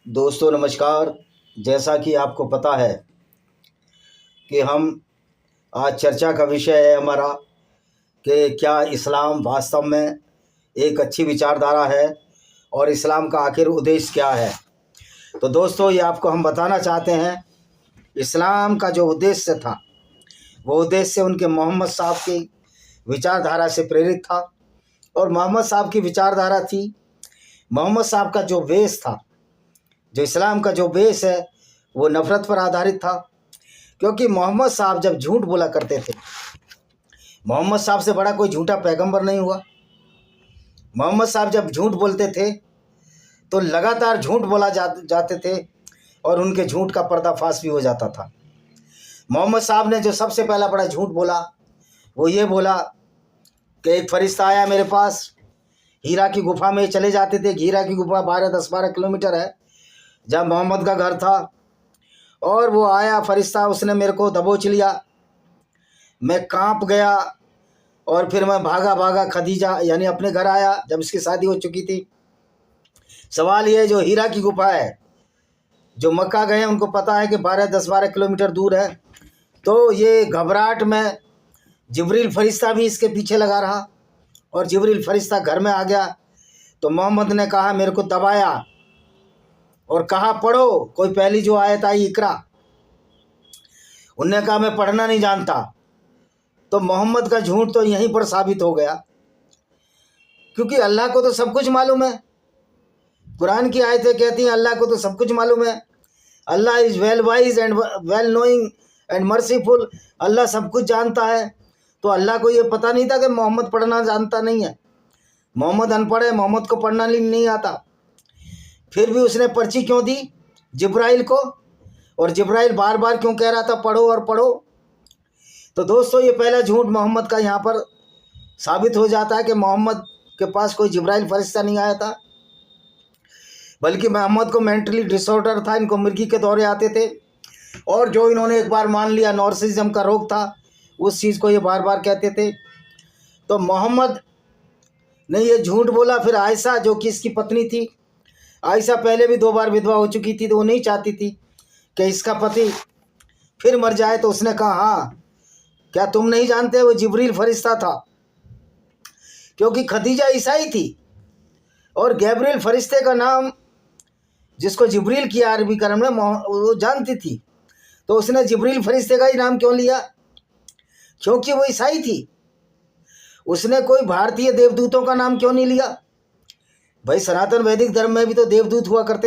दोस्तों नमस्कार। जैसा कि आपको पता है कि हम आज चर्चा का विषय है हमारा कि क्या इस्लाम वास्तव में एक अच्छी विचारधारा है और इस्लाम का आखिर उद्देश्य क्या है। तो दोस्तों ये आपको हम बताना चाहते हैं, इस्लाम का जो उद्देश्य था वो उद्देश्य उनके मोहम्मद साहब की विचारधारा से प्रेरित था। और मोहम्मद साहब की विचारधारा थी, मोहम्मद साहब का जो वेश था, जो इस्लाम का जो बेस है वो नफ़रत पर आधारित था। क्योंकि मोहम्मद साहब जब झूठ बोला करते थे, मोहम्मद साहब से बड़ा कोई झूठा पैगंबर नहीं हुआ। मोहम्मद साहब जब झूठ बोलते थे तो लगातार झूठ बोला जाते थे और उनके झूठ का पर्दाफाश भी हो जाता था। मोहम्मद साहब ने जो सबसे पहला बड़ा झूठ बोला वो ये बोला कि एक फरिश्ता आया मेरे पास, हीरा की गुफा में चले जाते थे। हीरा की गुफा 10-12 किलोमीटर है जहाँ मोहम्मद का घर था। और वो आया फरिश्ता, उसने मेरे को दबोच लिया, मैं कांप गया और फिर मैं भागा भागा खदीजा यानी अपने घर आया जब इसकी शादी हो चुकी थी। सवाल ये, जो हीरा की गुफा है, जो मक्का गए उनको पता है कि 10-12 किलोमीटर दूर है। तो ये घबराहट में जिब्रील फरिश्ता भी इसके पीछे लगा रहा और जिब्रील फरिश्ता घर में आ गया तो मोहम्मद ने कहा, मेरे को दबाया और कहा पढ़ो कोई पहली जो आयत आई इकरा। उनने कहा मैं पढ़ना नहीं जानता। तो मोहम्मद का झूठ तो यहीं पर साबित हो गया, क्योंकि अल्लाह को तो सब कुछ मालूम है। कुरान की आयतें कहती हैं अल्लाह को तो सब कुछ मालूम है। Allah is well wise and well knowing and merciful. Allah सब कुछ जानता है। तो अल्लाह को ये पता नहीं था कि मोहम्मद पढ़ना जानता नहीं है, मोहम्मद अनपढ़ है, मोहम्मद को पढ़ना नहीं आता। फिर भी उसने पर्ची क्यों दी जिब्राइल को, और जिब्राइल बार बार क्यों कह रहा था पढ़ो और पढ़ो। तो दोस्तों ये पहला झूठ मोहम्मद का यहाँ पर साबित हो जाता है कि मोहम्मद के पास कोई जिब्राइल फरिश्ता नहीं आया था, बल्कि मोहम्मद को मेंटली डिसऑर्डर था, इनको मिर्गी के दौरे आते थे। और जो इन्होंने एक बार मान लिया नॉर्सिज्म का रोग था, उस चीज़ को ये बार बार कहते थे। तो मोहम्मद ने ये झूठ बोला। फिर आयशा जो कि इसकी पत्नी थी, आयशा पहले भी 2 बार विधवा हो चुकी थी, तो वो नहीं चाहती थी कि इसका पति फिर मर जाए। तो उसने कहा, हाँ क्या तुम नहीं जानते वो जिब्रील फरिश्ता था, क्योंकि खदीजा ईसाई थी और गैब्रियल फरिश्ते का नाम जिसको जिब्रील किया अरबी क्रम में वो जानती थी। तो उसने जिब्रील फरिश्ते का ही नाम क्यों लिया, क्योंकि वो ईसाई थी। उसने कोई भारतीय देवदूतों का नाम क्यों नहीं लिया। भाई सनातन वैदिक धर्म में भी तो देवदूत हुआ करते